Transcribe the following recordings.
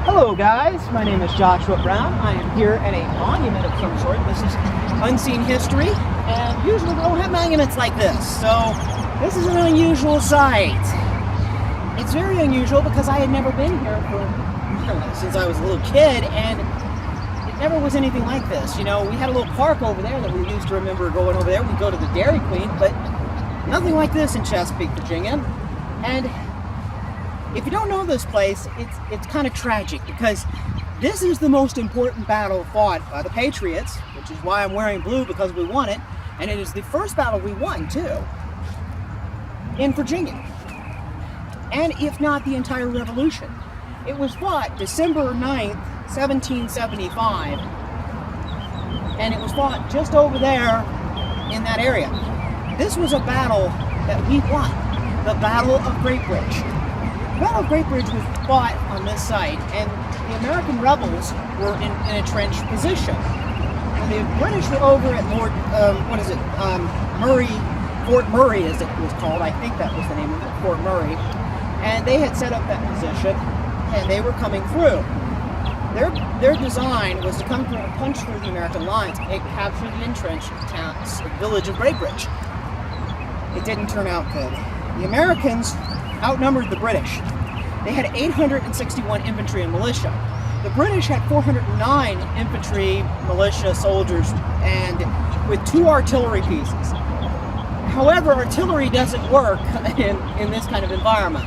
Hello guys, my name is Joshua Brown. I am here at a monument of some sort. This is Unseen History, and usually we don't have monuments like this, so this is an unusual sight. It's very unusual because I had never been here since I was a little kid, and it never was anything like this. You know, we had a little park over there that we used to remember going over there. We'd go to the Dairy Queen, but nothing like this in Chesapeake, Virginia. And if you don't know this place, it's kind of tragic because this is the most important battle fought by the Patriots, which is why I'm wearing blue, because we won it, and it is the first battle we won too in Virginia, and if not the entire Revolution. It was fought December 9th, 1775, and it was fought just over there in that area. This was a battle that we won, the Battle of Great Bridge. The Battle of Great Bridge was fought on this site, and the American rebels were in an entrenched position. And the British were over at Fort Murray as it was called. I think that was the name of it, Fort Murray. And they had set up that position, and they were coming through. Their design was to come through and punch through the American lines and capture the entrenched village of Great Bridge. It didn't turn out good. The Americans outnumbered the British. They had 861 infantry and militia. The British had 409 infantry, militia, soldiers, and with 2 artillery pieces. However, artillery doesn't work in this kind of environment.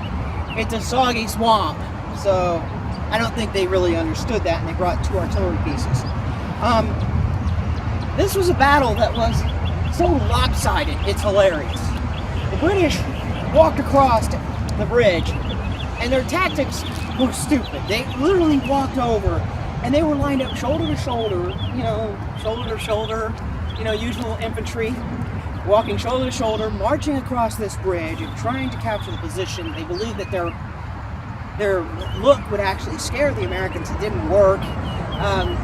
It's a soggy swamp, so I don't think they really understood that, and they brought 2 artillery pieces. This was a battle that was so lopsided, it's hilarious. The British walked across the bridge, and their tactics were stupid. They literally walked over, and they were lined up shoulder to shoulder, usual infantry, walking shoulder to shoulder, marching across this bridge and trying to capture the position. They believed that their look would actually scare the Americans. It didn't work.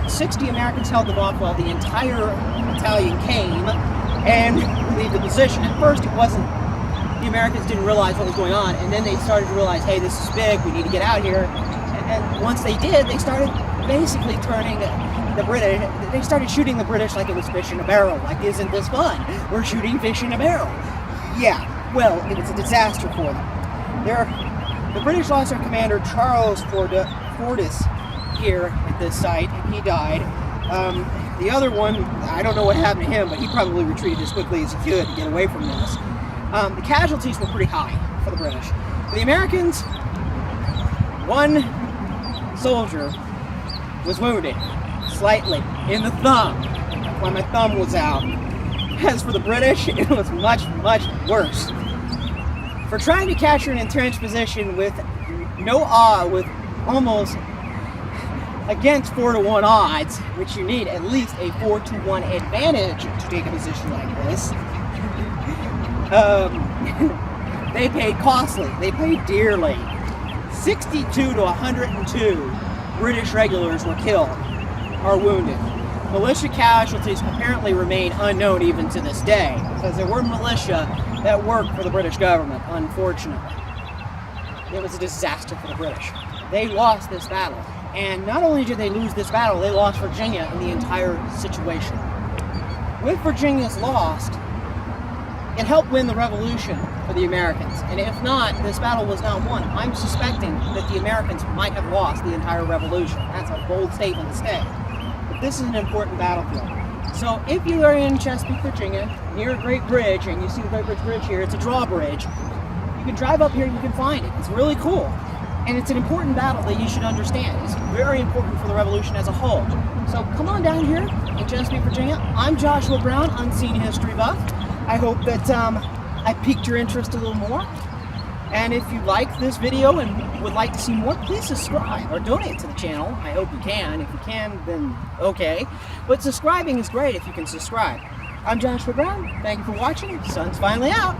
60 Americans held them off while the entire battalion came and relieved the position. At first, it wasn't. The Americans didn't realize what was going on, and then they started to realize, hey, this is big, we need to get out here. And once they did, they started basically turning the British, they started shooting the British like it was fish in a barrel. Like, isn't this fun? We're shooting fish in a barrel. Yeah, well, it was a disaster for them. The British lost their commander, Charles Fordyce, here at this site, and he died. The other one, I don't know what happened to him, but he probably retreated as quickly as he could to get away from this. The casualties were pretty high for the British. For the Americans, 1 soldier was wounded slightly in the thumb, while my thumb was out. As for the British, it was much, much worse. For trying to capture an entrenched position with with almost against 4-to-1 odds, which you need at least a 4-to-1 advantage to take a position like this. They paid costly. They paid dearly. 62 to 102 British regulars were killed or wounded. Militia casualties apparently remain unknown even to this day, because there were militia that worked for the British government, unfortunately. It was a disaster for the British. They lost this battle. And not only did they lose this battle, they lost Virginia in the entire situation. With Virginia's lost, it helped win the Revolution for the Americans. And if not, this battle was not won. I'm suspecting that the Americans might have lost the entire Revolution. That's a bold statement to say. But this is an important battlefield. So if you are in Chesapeake, Virginia, near a Great Bridge, and you see the Great Bridge here, it's a drawbridge, you can drive up here and you can find it. It's really cool. And it's an important battle that you should understand. It's very important for the Revolution as a whole. So come on down here in Chesapeake, Virginia. I'm Joshua Brown, Unseen History Buff. I hope that I piqued your interest a little more. And if you like this video and would like to see more, please subscribe or donate to the channel. I hope you can. If you can, then okay. But subscribing is great if you can subscribe. I'm Joshua Brown. Thank you for watching. The sun's finally out.